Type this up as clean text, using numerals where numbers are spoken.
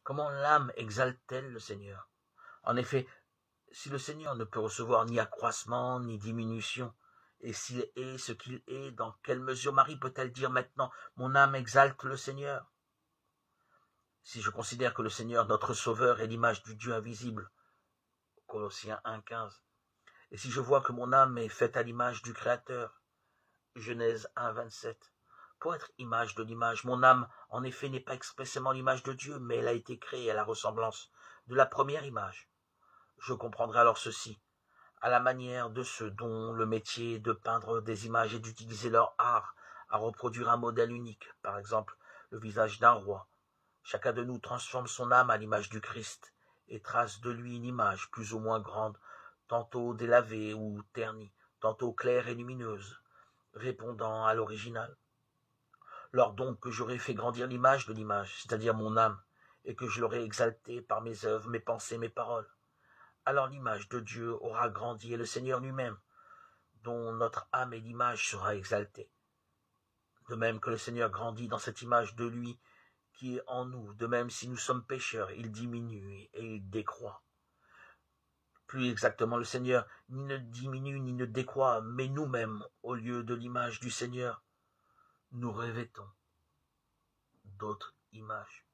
Comment l'âme exalte-t-elle le Seigneur? En effet, si le Seigneur ne peut recevoir ni accroissement ni diminution, et s'il est ce qu'il est, dans quelle mesure Marie peut-elle dire maintenant « Mon âme exalte le Seigneur » ? Si je considère que le Seigneur, notre Sauveur, est l'image du Dieu invisible, Colossiens 1,15, et si je vois que mon âme est faite à l'image du Créateur, Genèse 1,27, pour être image de l'image, mon âme, en effet, n'est pas expressément l'image de Dieu, mais elle a été créée à la ressemblance de la première image. Je comprendrai alors ceci, à la manière de ceux dont le métier est de peindre des images et d'utiliser leur art à reproduire un modèle unique, par exemple le visage d'un roi. Chacun de nous transforme son âme à l'image du Christ et trace de lui une image plus ou moins grande, tantôt délavée ou ternie, tantôt claire et lumineuse, répondant à l'original. Lors donc que j'aurai fait grandir l'image de l'image, c'est-à-dire mon âme, et que je l'aurai exaltée par mes œuvres, mes pensées, mes paroles, alors l'image de Dieu aura grandi et le Seigneur lui-même, dont notre âme et l'image sera exaltée. De même que le Seigneur grandit dans cette image de lui qui est en nous, de même si nous sommes pécheurs, il diminue et il décroît. Plus exactement, le Seigneur ni ne diminue ni ne décroît, mais nous-mêmes, au lieu de l'image du Seigneur, nous revêtons d'autres images.